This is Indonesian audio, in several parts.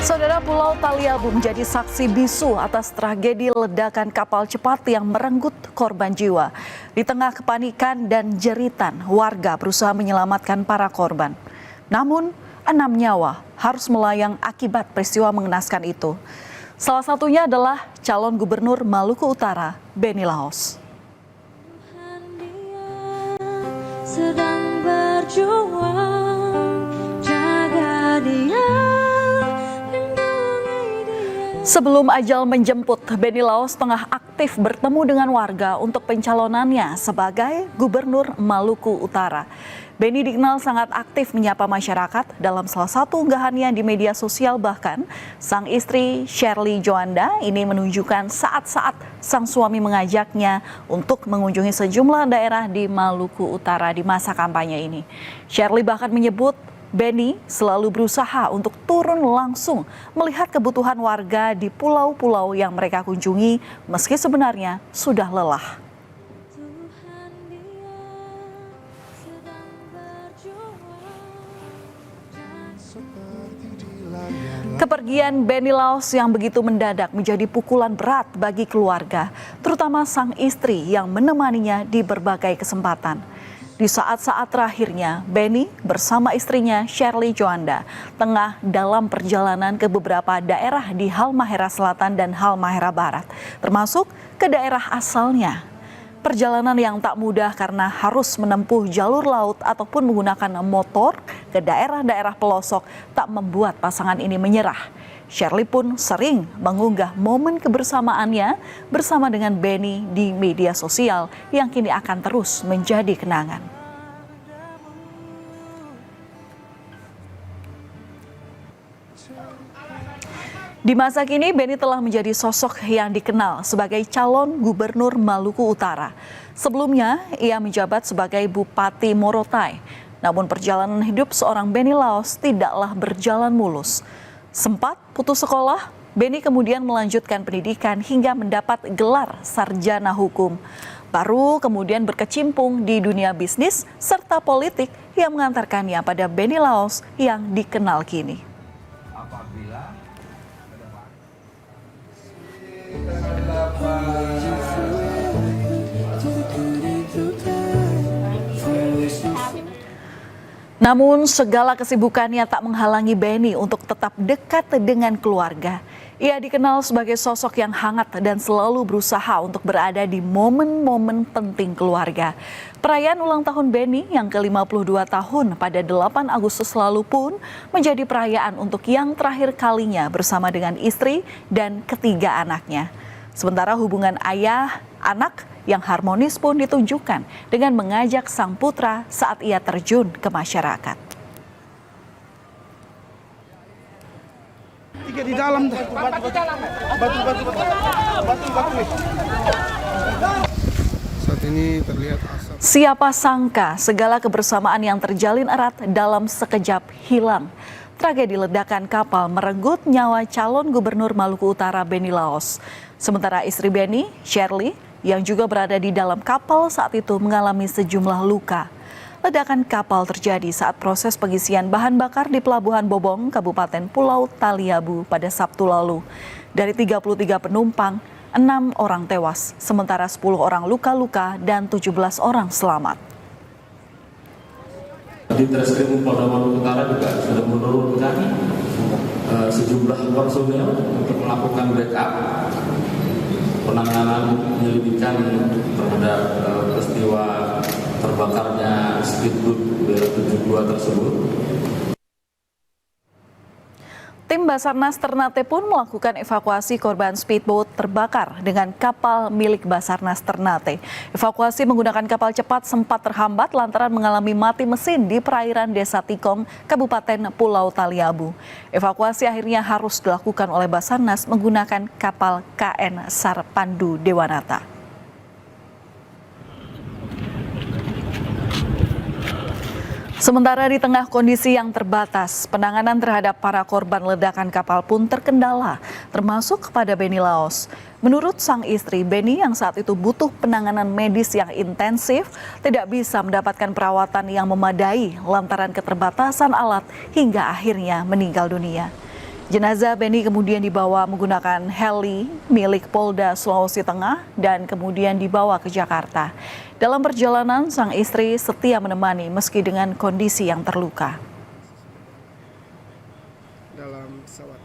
Saudara, Pulau Taliabu menjadi saksi bisu atas tragedi ledakan kapal cepat yang merenggut korban jiwa. Di tengah kepanikan dan jeritan, warga berusaha menyelamatkan para korban. Namun, 6 nyawa harus melayang akibat peristiwa mengenaskan itu. Salah satunya adalah calon gubernur Maluku Utara, Benny Laos. Sedang berjuang, jaga dia. Sebelum ajal menjemput, Benny Laos tengah aktif bertemu dengan warga untuk pencalonannya sebagai Gubernur Maluku Utara. Benny dikenal sangat aktif menyapa masyarakat. Dalam salah satu unggahannya di media sosial, bahkan sang istri Shirley Joanda ini menunjukkan saat-saat sang suami mengajaknya untuk mengunjungi sejumlah daerah di Maluku Utara di masa kampanye ini. Shirley bahkan menyebut Benny selalu berusaha untuk turun langsung melihat kebutuhan warga di pulau-pulau yang mereka kunjungi meski sebenarnya sudah lelah. Kepergian Benny Laos yang begitu mendadak menjadi pukulan berat bagi keluarga, terutama sang istri yang menemaninya di berbagai kesempatan. Di saat-saat terakhirnya, Benny bersama istrinya Shirley Joanda tengah dalam perjalanan ke beberapa daerah di Halmahera Selatan dan Halmahera Barat, termasuk ke daerah asalnya. Perjalanan yang tak mudah karena harus menempuh jalur laut ataupun menggunakan motor ke daerah-daerah pelosok tak membuat pasangan ini menyerah. Shirley pun sering mengunggah momen kebersamaannya bersama dengan Benny di media sosial yang kini akan terus menjadi kenangan. Di masa kini, Benny telah menjadi sosok yang dikenal sebagai calon gubernur Maluku Utara. Sebelumnya, ia menjabat sebagai Bupati Morotai. Namun perjalanan hidup seorang Benny Laos tidaklah berjalan mulus. Sempat putus sekolah, Benny kemudian melanjutkan pendidikan hingga mendapat gelar sarjana hukum. Baru kemudian berkecimpung di dunia bisnis serta politik yang mengantarkannya pada Benny Laos yang dikenal kini. Namun segala kesibukannya tak menghalangi Benny untuk tetap dekat dengan keluarga. Ia dikenal sebagai sosok yang hangat dan selalu berusaha untuk berada di momen-momen penting keluarga. Perayaan ulang tahun Benny yang ke-52 tahun pada 8 Agustus lalu pun menjadi perayaan untuk yang terakhir kalinya bersama dengan istri dan ketiga anaknya. Sementara hubungan ayah-anak yang harmonis pun ditunjukkan dengan mengajak sang putra saat ia terjun ke masyarakat. Tiga di dalam, batu. Saat ini terlihat asap. Siapa sangka segala kebersamaan yang terjalin erat dalam sekejap hilang. Tragedi ledakan kapal merenggut nyawa calon gubernur Maluku Utara Benny Laos. Sementara istri Benny, Shirley, yang juga berada di dalam kapal saat itu mengalami sejumlah luka. Ledakan kapal terjadi saat proses pengisian bahan bakar di Pelabuhan Bobong, Kabupaten Pulau Taliabu pada Sabtu lalu. Dari 33 penumpang, 6 orang tewas, sementara 10 orang luka-luka dan 17 orang selamat. Di Treskrim Polda Maluku Utara juga sudah menurunkan sejumlah personil untuk melakukan backup penanganan penyelidikan terhadap peristiwa terbakarnya speedboat BR72 tersebut. Tim Basarnas Ternate pun melakukan evakuasi korban speedboat terbakar dengan kapal milik Basarnas Ternate. Evakuasi menggunakan kapal cepat sempat terhambat lantaran mengalami mati mesin di perairan Desa Tikong, Kabupaten Pulau Taliabu. Evakuasi akhirnya harus dilakukan oleh Basarnas menggunakan kapal KN Sarpandu Dewanata. Sementara di tengah kondisi yang terbatas, penanganan terhadap para korban ledakan kapal pun terkendala, termasuk kepada Benny Laos. Menurut sang istri, Benny yang saat itu butuh penanganan medis yang intensif, tidak bisa mendapatkan perawatan yang memadai lantaran keterbatasan alat hingga akhirnya meninggal dunia. Jenazah Beni kemudian dibawa menggunakan heli milik Polda Sulawesi Tengah dan kemudian dibawa ke Jakarta. Dalam perjalanan, sang istri setia menemani meski dengan kondisi yang terluka. dalam pesawat.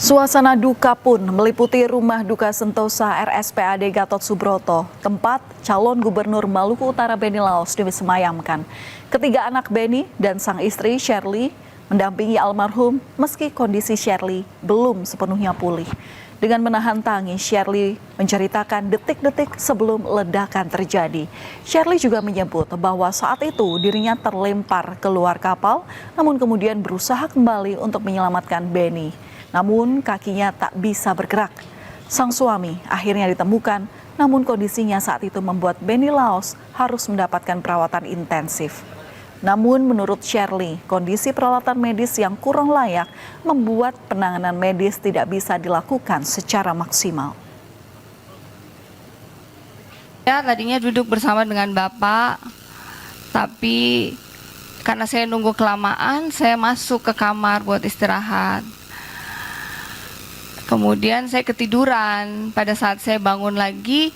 Suasana duka pun meliputi rumah duka Sentosa RSPAD Gatot Subroto, tempat calon gubernur Maluku Utara Beni Laos disemayamkan. Ketiga anak Beni dan sang istri Shirley mendampingi almarhum meski kondisi Shirley belum sepenuhnya pulih. Dengan menahan tangis, Shirley menceritakan detik-detik sebelum ledakan terjadi. Shirley juga menyebut bahwa saat itu dirinya terlempar keluar kapal, namun kemudian berusaha kembali untuk menyelamatkan Beni. Namun kakinya tak bisa bergerak. Sang suami akhirnya ditemukan, namun kondisinya saat itu membuat Beni Laos harus mendapatkan perawatan intensif. Namun menurut Shirley, kondisi peralatan medis yang kurang layak membuat penanganan medis tidak bisa dilakukan secara maksimal. Ya, tadinya duduk bersama dengan Bapak, tapi karena saya nunggu kelamaan, saya masuk ke kamar buat istirahat. Kemudian saya ketiduran. Pada saat saya bangun lagi,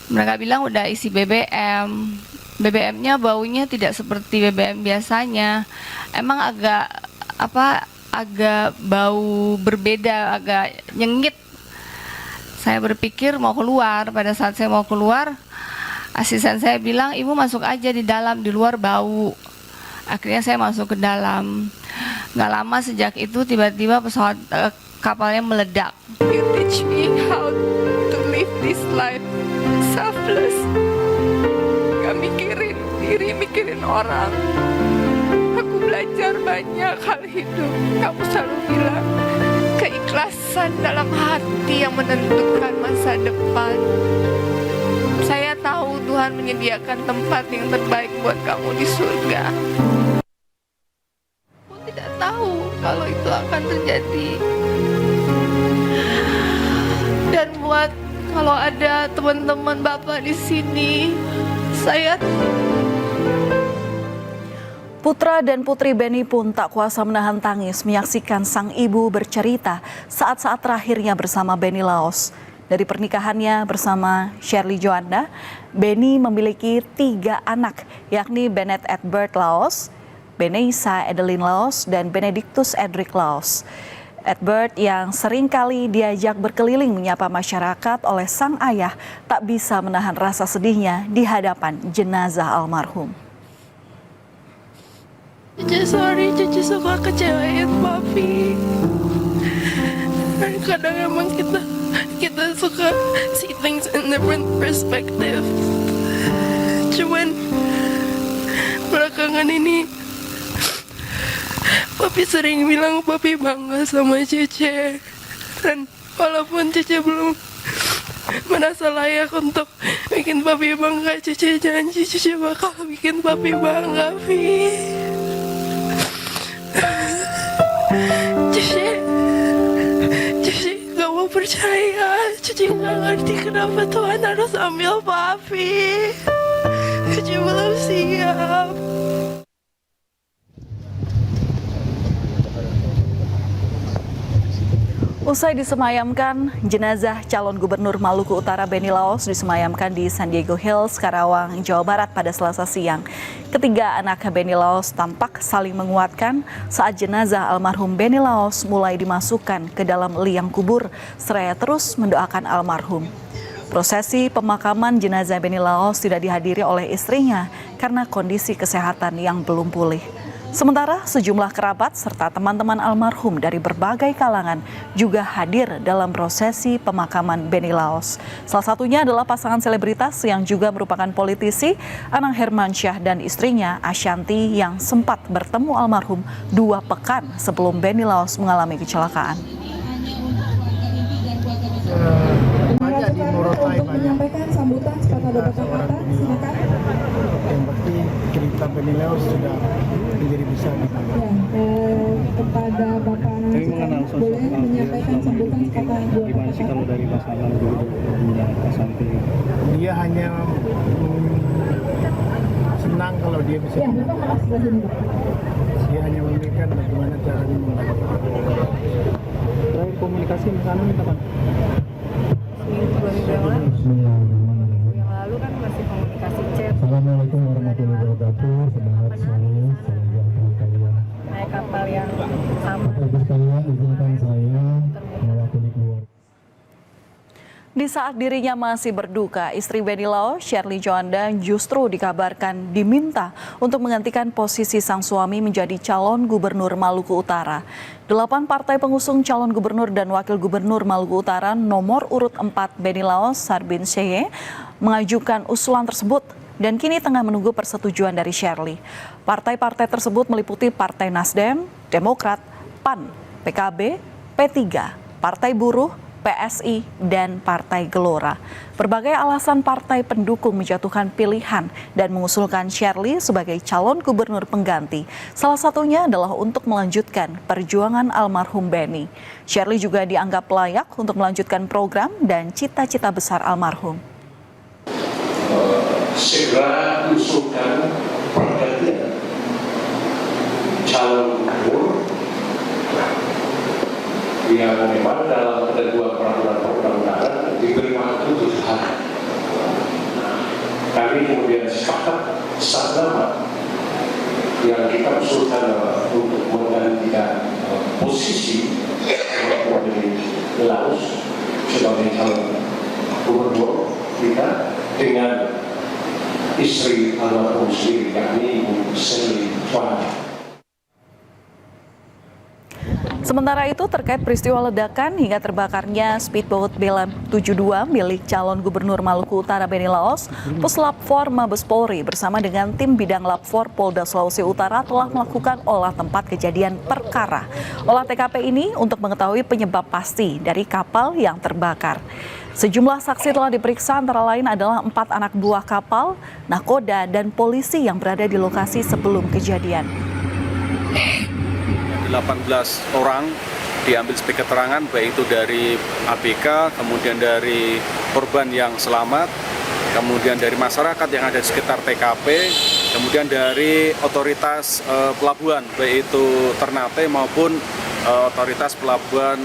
mereka bilang udah isi BBM. BBM-nya baunya tidak seperti BBM biasanya. Emang agak bau berbeda, agak nyengit. Saya berpikir mau keluar. Pada saat saya mau keluar, asisten saya bilang, "Ibu masuk aja di dalam, di luar bau." Akhirnya saya masuk ke dalam. Nggak lama sejak itu tiba-tiba pesawat kapalnya meledak. You teach me how to live this life selfless. Gak mikirin diri, mikirin orang. Aku belajar banyak hal hidup. Kamu selalu bilang keikhlasan dalam hati yang menentukan masa depan. Saya tahu Tuhan menyediakan tempat yang terbaik buat kamu di surga. Aku tidak tahu kalau itu akan terjadi. Dan buat kalau ada teman-teman Bapak di sini, saya Putra dan putri Beni pun tak kuasa menahan tangis menyaksikan sang ibu bercerita saat-saat terakhirnya bersama Beni Laos. Dari pernikahannya bersama Shirley Joanda, Beni memiliki 3 anak, yakni Bennett Edward Laos, Beneisa Edeline Laos, dan Benedictus Edric Laos. Edward yang sering kali diajak berkeliling menyapa masyarakat oleh sang ayah tak bisa menahan rasa sedihnya di hadapan jenazah almarhum. Cici sorry, Cici suka kecewain Papi. Dan kadang emang kita suka see things in different perspective. Cuman belakangan ini Papi sering bilang Papi bangga sama Cici. Dan walaupun Cici belum merasa layak untuk bikin Papi bangga, Cici janji Cici bakal bikin Papi bangga, Vi. Cici gak mau percaya. Cici gak ngerti kenapa Tuhan harus ambil Papi. Cici belum siap. Usai disemayamkan, jenazah calon gubernur Maluku Utara Beni Laos disemayamkan di San Diego Hills, Karawang, Jawa Barat pada Selasa siang. Ketiga anak Beni Laos tampak saling menguatkan saat jenazah almarhum Beni Laos mulai dimasukkan ke dalam liang kubur, seraya terus mendoakan almarhum. Prosesi pemakaman jenazah Beni Laos tidak dihadiri oleh istrinya karena kondisi kesehatan yang belum pulih. Sementara sejumlah kerabat serta teman-teman almarhum dari berbagai kalangan juga hadir dalam prosesi pemakaman Beni Laos. Salah satunya adalah pasangan selebritas yang juga merupakan politisi, Anang Hermansyah dan istrinya Ashanti yang sempat bertemu almarhum 2 pekan sebelum Beni Laos mengalami kecelakaan. Banyak di Morotai banyak. Menyampaikan sambutan sepatah dua patah kata, silakan. Yang pasti cerita Beni Laos sudah menjadi besar di sana. Kepada Bapak Anang, boleh menyampaikan sambutan sepatah dua patah kata. Dia dia hanya senang kalau dia bisa. Ya, Bapak malah sebelah sini, Pak. Dia hanya memikirkan bagaimana caranya membantu. Terakhir komunikasi misalnya kapan? Seminggu 2 minggu yang lalu. Yang lalu kan masih komunikasi chat. Assalamualaikum warahmatullahi wabarakatuh. Selamat sore, salam kalian. Naik kapal yang sama. Bapak Ibu sekalian, izinkan saya mewakili keluarga. Di saat dirinya masih berduka, istri Benny Laos, Shirley Joanda, justru dikabarkan diminta untuk menggantikan posisi sang suami menjadi calon gubernur Maluku Utara. 8 partai pengusung calon gubernur dan wakil gubernur Maluku Utara nomor urut 4 Benny Laos, Sarbin Syekh mengajukan usulan tersebut dan kini tengah menunggu persetujuan dari Shirley. Partai-partai tersebut meliputi Partai Nasdem, Demokrat, PAN, PKB, P3, Partai Buruh, PSI, dan Partai Gelora. Berbagai alasan partai pendukung menjatuhkan pilihan dan mengusulkan Shirley sebagai calon gubernur pengganti. Salah satunya adalah untuk melanjutkan perjuangan almarhum Benny. Shirley juga dianggap layak untuk melanjutkan program dan cita-cita besar almarhum. Segera usulkan pergantian calon gubernur yang memang dalam ketentuan peraturan perundang-undangan diberi waktu 7 hari. Kami kemudian sepakat 1 nama yang kita usulkan untuk menggantikan posisi Benny Laos sebagai calon gubernur kita dengan istri almarhum sendiri, yakni Ibu Shirley Joanda. Sementara itu terkait peristiwa ledakan hingga terbakarnya speedboat Bela 72 milik calon gubernur Maluku Utara Benny Laos, Puslap 4 Mabes Polri bersama dengan tim bidang Lab 4 Polda Sulawesi Utara telah melakukan olah tempat kejadian perkara. Olah TKP ini untuk mengetahui penyebab pasti dari kapal yang terbakar. Sejumlah saksi telah diperiksa, antara lain adalah 4 anak buah kapal, nakoda, dan polisi yang berada di lokasi sebelum kejadian. 18 orang diambil sebagai keterangan, baik itu dari ABK, kemudian dari korban yang selamat, kemudian dari masyarakat yang ada di sekitar TKP, kemudian dari otoritas pelabuhan, baik itu Ternate maupun otoritas pelabuhan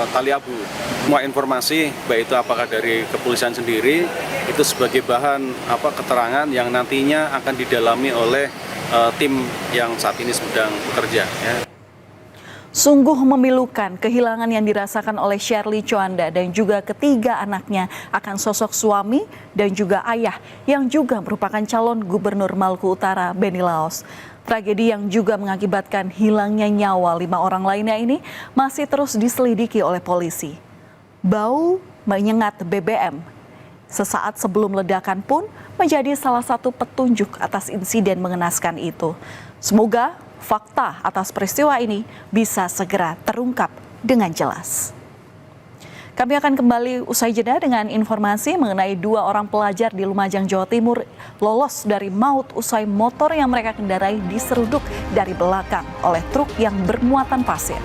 Taliabu. Semua informasi, baik itu apakah dari kepolisian sendiri, itu sebagai bahan keterangan yang nantinya akan didalami oleh tim yang saat ini sedang bekerja. Ya. Sungguh memilukan kehilangan yang dirasakan oleh Shirley Joanda dan juga ketiga anaknya akan sosok suami dan juga ayah yang juga merupakan calon gubernur Maluku Utara Benny Laos. Tragedi yang juga mengakibatkan hilangnya nyawa 5 orang lainnya ini masih terus diselidiki oleh polisi. Bau menyengat BBM sesaat sebelum ledakan pun menjadi salah satu petunjuk atas insiden mengenaskan itu. Semoga fakta atas peristiwa ini bisa segera terungkap dengan jelas. Kami akan kembali usai jeda dengan informasi mengenai 2 orang pelajar di Lumajang, Jawa Timur lolos dari maut usai motor yang mereka kendarai diseruduk dari belakang oleh truk yang bermuatan pasir.